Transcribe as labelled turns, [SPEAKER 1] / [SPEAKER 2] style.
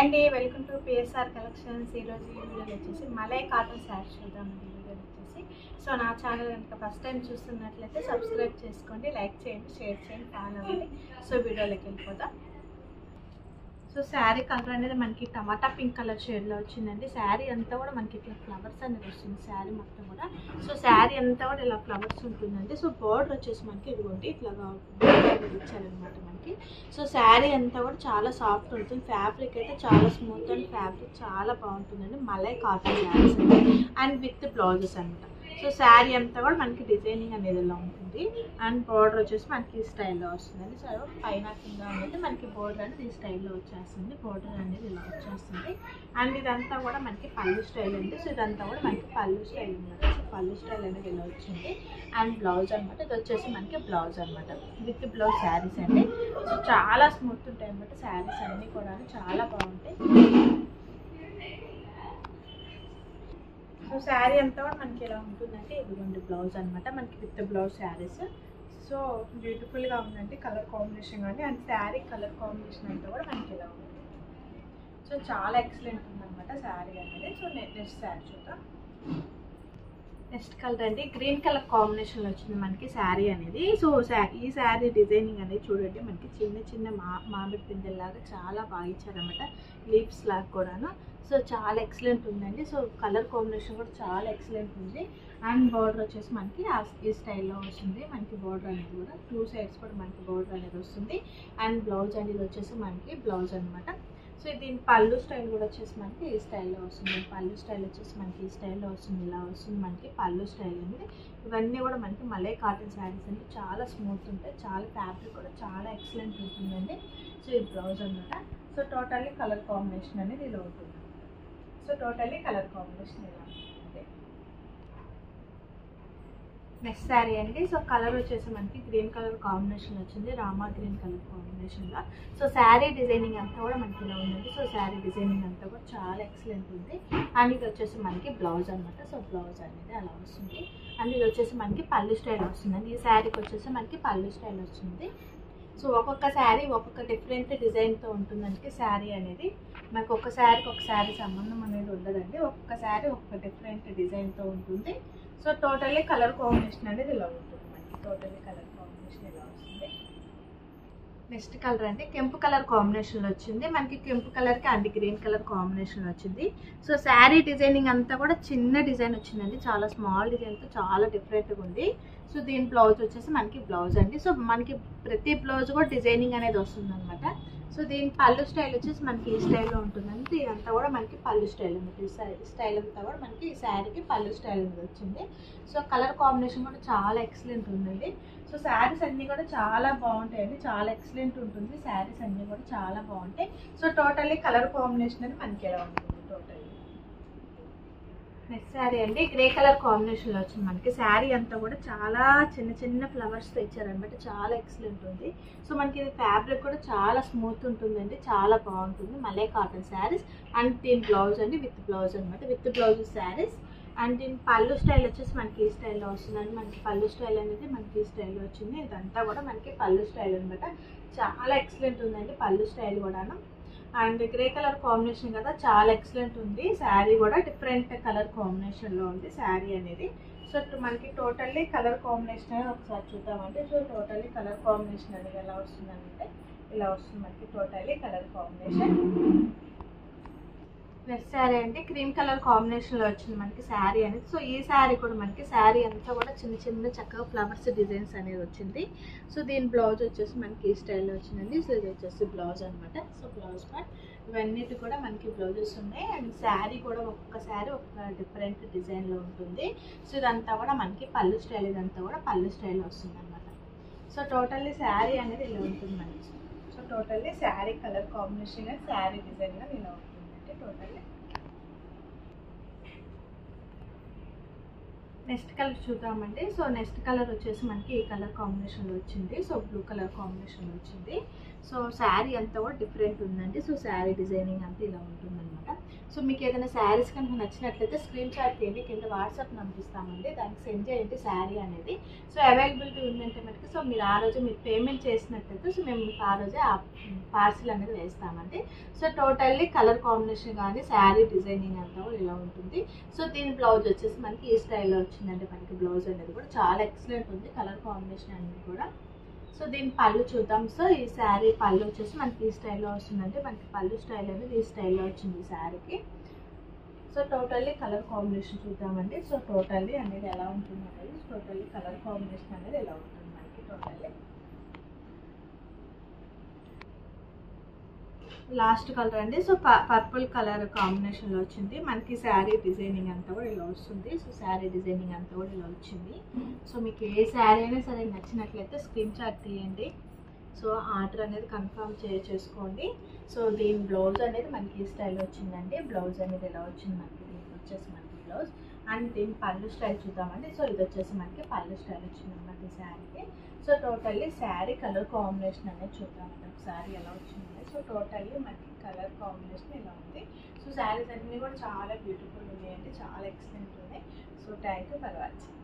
[SPEAKER 1] అండి, welcome to PSR collections. ఈరోజు ఈ వీడియోలో వచ్చేసి మలై కాటన్ శారీస్ చూద్దామండి. ఈ వీడియోలో వచ్చేసి సో నా ఛానల్ కనుక ఫస్ట్ టైం చూస్తున్నట్లయితే సబ్స్క్రైబ్ చేసుకోండి, లైక్ చేయండి, షేర్ చేయండి, ఫాలో అవ్వండి. సో వీడియోలోకి వెళ్ళిపోదాం. సో శారీ కలర్ అనేది మనకి టమాటా పింక్ కలర్ షేడ్లో వచ్చిందండి. శారీ అంతా కూడా మనకి ఇట్లా ఫ్లవర్స్ అనేది వస్తుంది. శారీ మొత్తం కూడా సో శారీ అంతా కూడా ఇలా ఫ్లవర్స్ ఉంటుందండి. సో బోర్డర్ వచ్చేసి మనకి ఇదిగోండి ఇట్లాగా ఇచ్చారనమాట మనకి. సో శారీ అంతా కూడా చాలా సాఫ్ట్ ఉంటుంది. ఫ్యాబ్రిక్ అయితే చాలా స్మూత్ అండ్ ఫ్యాబ్రిక్ చాలా బాగుంటుందండి. Malai cotton saris and with blouses అనమాట. సో శారీ అంతా కూడా మనకి డిజైనింగ్ అనేది ఇలా ఉంటుంది అండ్ బోర్డర్ వచ్చేసి మనకి ఈ స్టైల్లో వస్తుందండి. సో పైన కింద అనేది మనకి బోర్డర్ అనేది ఈ స్టైల్లో వచ్చేస్తుంది. బోర్డర్ అనేది ఇలా వచ్చేస్తుంది అండ్ ఇదంతా కూడా మనకి పళ్ళు స్టైల్ అండి. సో ఇదంతా కూడా మనకి పళ్ళు స్టైల్ అనమాట. సో పళ్ళు స్టైల్ అనేది ఇలా వచ్చింది అండ్ బ్లౌజ్ అనమాట. ఇది వచ్చేసి మనకి బ్లౌజ్ అనమాట, విత్ బ్లౌజ్ శారీస్ అండి. సో చాలా స్మూత్ ఉంటాయి అనమాట శారీస్ అన్నీ కూడా, చాలా బాగుంటాయి. సో శారీ అంతా కూడా మనకి ఎలా ఉంటుందంటే ఇదిగోండి బ్లౌజ్ అనమాట, మనకి విత్ బ్లౌజ్ శారీస్. సో బ్యూటిఫుల్గా ఉందండి కలర్ కాంబినేషన్ కానీ అండ్ శారీ కలర్ కాంబినేషన్ అంతా కూడా మనకి ఎలా ఉంటుంది. సో చాలా ఎక్సలెంట్ ఉందన్నమాట శారీ అనేది. సో నెక్స్ట్ శారీ చూద్దాం. నెక్స్ట్ కలర్ అండి గ్రీన్ కలర్ కాంబినేషన్లో వచ్చింది మనకి శారీ అనేది. సో ఈ శారీ డిజైనింగ్ అనేది చూడండి మనకి చిన్న చిన్న మామిడి పిందెల్లాగా చాలా బాగా ఇచ్చారనమాట, లీవ్స్ లాగా కూడాను. సో చాలా ఎక్సలెంట్ ఉందండి. సో కలర్ కాంబినేషన్ కూడా చాలా ఎక్సలెంట్ ఉంది అండ్ బార్డర్ వచ్చేసి మనకి ఈ స్టైల్లో వస్తుంది. మనకి బార్డర్ అనేది కూడా టూ సైడ్స్ కూడా మనకి బార్డర్ అనేది వస్తుంది అండ్ బ్లౌజ్ అనేది వచ్చేసి మనకి బ్లౌజ్ అనమాట. సో దీని పళ్ళు స్టైల్ కూడా వచ్చేసి మనకి ఈ స్టైల్లో వస్తుంది. పళ్ళు స్టైల్ వచ్చేసి మనకి ఈ స్టైల్లో వస్తుంది, ఇలా వస్తుంది మనకి పళ్ళు స్టైల్ అనేది. ఇవన్నీ కూడా మనకి మలై కాటన్ శారీస్ అంటే చాలా స్మూత్ ఉంటాయి, చాలా ఫ్యాబ్రిక్ కూడా చాలా ఎక్సలెంట్ ఉంటుందండి. సో ఈ బ్లౌజ్ అనమాట. సో టోటల్లీ కలర్ కాంబినేషన్ అనేది ఇలా ఉంటుంది. సో టోటల్లీ కలర్ కాంబినేషన్ ఇలా ఉంటుంది. నెక్స్ట్ శారీ అండి. సో కలర్ వచ్చేసి మనకి గ్రీన్ కలర్ కాంబినేషన్ వచ్చింది, రామా గ్రీన్ కలర్ కాంబినేషన్లో. సో శారీ డిజైనింగ్ అంతా కూడా మనకి ఇలా ఉందండి. సో శారీ డిజైనింగ్ అంతా కూడా చాలా ఎక్సలెంట్ ఉంది అండ్ ఇది వచ్చేసి మనకి బ్లౌజ్ అనమాట. సో బ్లౌజ్ అనేది అలా వస్తుంది అండ్ ఇది వచ్చేసి మనకి పళ్ళు స్టైల్ వస్తుందండి. ఈ శారీకి వచ్చేసి మనకి పళ్ళు స్టైల్ వస్తుంది. సో ఒక్కొక్క శారీ ఒక్కొక్క డిఫరెంట్ డిజైన్తో ఉంటుందండి శారీ అనేది. మనకు ఒక శారీకి ఒక శారీ సంబంధం అనేది ఉండదండి. ఒక్కొక్క శారీ ఒక్కొక్క డిఫరెంట్ డిజైన్తో ఉంటుంది. సో టోటల్లీ కలర్ కాంబినేషన్ అనేది ఇలా ఉంటుంది మనకి. టోటల్లీ కలర్ కాంబినేషన్ ఇలా వస్తుంది. నెక్స్ట్ కలర్ అంటే కెంపు కలర్ కాంబినేషన్లో వచ్చింది మనకి. కెంపు కలర్కి అండ్ గ్రీన్ కలర్ కాంబినేషన్లో వచ్చింది. సో శారీ డిజైనింగ్ అంతా కూడా చిన్న డిజైన్ వచ్చిందండి, చాలా స్మాల్ డిజైన్తో చాలా డిఫరెంట్గా ఉంది. సో దీని బ్లౌజ్ వచ్చేసి మనకి బ్లౌజ్ అండి. సో మనకి ప్రతి బ్లౌజ్ కూడా డిజైనింగ్ అనేది వస్తుంది అనమాట. సో దీని పళ్ళు స్టైల్ వచ్చేసి మనకి ఈ స్టైల్లో ఉంటుందండి. ఇదంతా కూడా మనకి పళ్ళు స్టైల్ అనమాట. ఈ స్టైల్ అంతా కూడా మనకి ఈ శారీకి పళ్ళు స్టైల్ అనేది వచ్చింది. సో కలర్ కాంబినేషన్ కూడా చాలా ఎక్సలెంట్ ఉందండి. సో శారీస్ అన్నీ కూడా చాలా బాగుంటాయండి, చాలా ఎక్సలెంట్ ఉంటుంది. శారీస్ అన్నీ కూడా చాలా బాగుంటాయి. సో టోటల్లీ కలర్ కాంబినేషన్ అనేది మనకి ఎలా ఉంటుంది టోటల్లీ. నెక్స్ట్ శారీ అండి గ్రే కలర్ కాంబినేషన్లో వచ్చింది మనకి. శారీ అంతా కూడా చాలా చిన్న చిన్న ఫ్లవర్స్తో ఇచ్చారనమాట, చాలా ఎక్సలెంట్ ఉంది. సో మనకి ఇది ఫ్యాబ్రిక్ కూడా చాలా స్మూత్ ఉంటుందండి, చాలా బాగుంటుంది. మలై కాటన్ శారీస్ అండ్ దీని బ్లౌజ్ అండి విత్ బ్లౌజ్ అనమాట, విత్ బ్లౌజ్ శారీస్ అండ్ దీని పళ్ళు స్టైల్ వచ్చేసి మనకి ఈ స్టైల్లో వస్తుందండి. మనకి పళ్ళు స్టైల్ అనేది మనకి ఈ స్టైల్లో వచ్చింది. ఇదంతా కూడా మనకి పళ్ళు స్టైల్ అనమాట, చాలా ఎక్సలెంట్ ఉందండి పళ్ళు స్టైల్ కూడాను. అండ్ గ్రే కలర్ కాంబినేషన్ కదా, చాలా ఎక్సలెంట్ ఉంది. శారీ కూడా డిఫరెంట్ కలర్ కాంబినేషన్లో ఉంది శారీ అనేది. సో మనకి టోటల్లీ కలర్ కాంబినేషన్ అనేది ఒకసారి చూద్దామంటే. సో టోటల్లీ కలర్ కాంబినేషన్ అనేది ఎలా వస్తుందంటే ఇలా వస్తుంది మనకి totally colour combination. Next sari అంటే క్రీమ్ కలర్ కాంబినేషన్లో వచ్చింది మనకి శారీ అనేది. సో ఈ శారీ కూడా మనకి శారీ అంతా కూడా చిన్న చిన్న చక్కగా ఫ్లవర్స్ డిజైన్స్ అనేది వచ్చింది. సో దీని బ్లౌజ్ వచ్చేసి మనకి ఈ స్టైల్లో వచ్చిందండి. సో ఇది వచ్చేసి బ్లౌజ్ అనమాట. సో బ్లౌజ్ పార్ట్ ఇవన్నిటి కూడా మనకి బ్లౌజెస్ ఉన్నాయి అండ్ శారీ కూడా ఒక్కొక్క శారీ ఒక్కొక్క డిఫరెంట్ డిజైన్లో ఉంటుంది. సో ఇదంతా కూడా మనకి పళ్ళు స్టైల్, ఇదంతా కూడా పళ్ళు స్టైల్లో వస్తుంది అనమాట. సో టోటల్లీ శారీ అనేది ఇలా ఉంటుంది మనకి. So totally sari colour combination sari design ఇలా ఉంటుంది టోటల్లీ. నెక్స్ట్ కలర్ చూద్దామండి. సో నెక్స్ట్ కలర్ వచ్చేసి మనకి ఈ కలర్ కాంబినేషన్లో వచ్చింది. సో బ్లూ కలర్ కాంబినేషన్లో వచ్చింది. సో శారీ అంతా కూడా డిఫరెంట్ ఉందండి. సో శారీ డిజైనింగ్ అంతా ఇలా ఉంటుంది అనమాట. సో మీకు ఏదైనా శారీస్ కనుక నచ్చినట్లయితే స్క్రీన్ షాట్ తీయండి, కింద వాట్సాప్ పంపిస్తామండి, దానికి సెండ్ చేయండి శారీ అనేది. సో అవైలబిలిటీ ఉందంటే మనకి సో మీరు ఆ రోజు మీరు పేమెంట్ చేసినట్లయితే సో మేము మీకు ఆ రోజే ఆ పార్సిల్ అనేది వేస్తామండి. సో టోటల్లీ కలర్ కాంబినేషన్ కానీ శారీ డిజైనింగ్ అంతా కూడా ఇలా ఉంటుంది. సో దీని బ్లౌజ్ వచ్చేసి మనకి ఈ స్టైల్లో వచ్చిందంటే మనకి బ్లౌజ్ అనేది కూడా చాలా ఎక్సలెంట్ ఉంది, కలర్ కాంబినేషన్ అనేది కూడా. సో దీని పళ్ళు చూద్దాం. సో ఈ శారీ పళ్ళు వచ్చేసి మనకి ఈ స్టైల్లో వస్తుందంటే మనకి పళ్ళు స్టైల్ అనేది ఈ స్టైల్లో వచ్చింది ఈ శారీకి. సో టోటల్లీ కలర్ కాంబినేషన్ చూద్దామండి. సో టోటల్లీ అనేది ఎలా ఉంటుంది అనేది, టోటల్లీ కలర్ కాంబినేషన్ అనేది ఎలా ఉంటుంది మనకి టోటల్లీ. లాస్ట్ కలర్ అండి. సో పర్పుల్ కలర్ కాంబినేషన్లో వచ్చింది మనకి శారీ డిజైనింగ్ అంతా కూడా ఇలా వస్తుంది. సో శారీ డిజైనింగ్ అంతా కూడా ఇలా వచ్చింది. సో మీకు ఏ శారీ అయినా సరే నచ్చినట్లయితే స్క్రీన్ షాట్ తీయండి. సో ఆర్డర్ అనేది కన్ఫర్మ్ చేసుకోండి. సో దీని బ్లౌజ్ అనేది మనకి ఈ స్టైల్ వచ్చిందండి. బ్లౌజ్ అనేది ఎలా వచ్చింది మనకి, దీనికి వచ్చేసి మనకి బ్లౌజ్ అండ్ దీని పళ్ళు స్టైల్ చూద్దామండి. సో ఇది వచ్చేసి మనకి పళ్ళు స్టైల్ వచ్చింది అనమాట ఈ శారీకి. So totally sari colour combination అనేది చూద్దామండి ఒకసారి ఎలా వచ్చింది. సో టోటల్లీ మనకి కలర్ కాంబినేషన్ ఇలా ఉంది. సో శారీస్ అన్నీ కూడా చాలా బ్యూటిఫుల్ ఉన్నాయండి, చాలా ఎక్సలెంట్ ఉన్నాయి. So thank you for watching.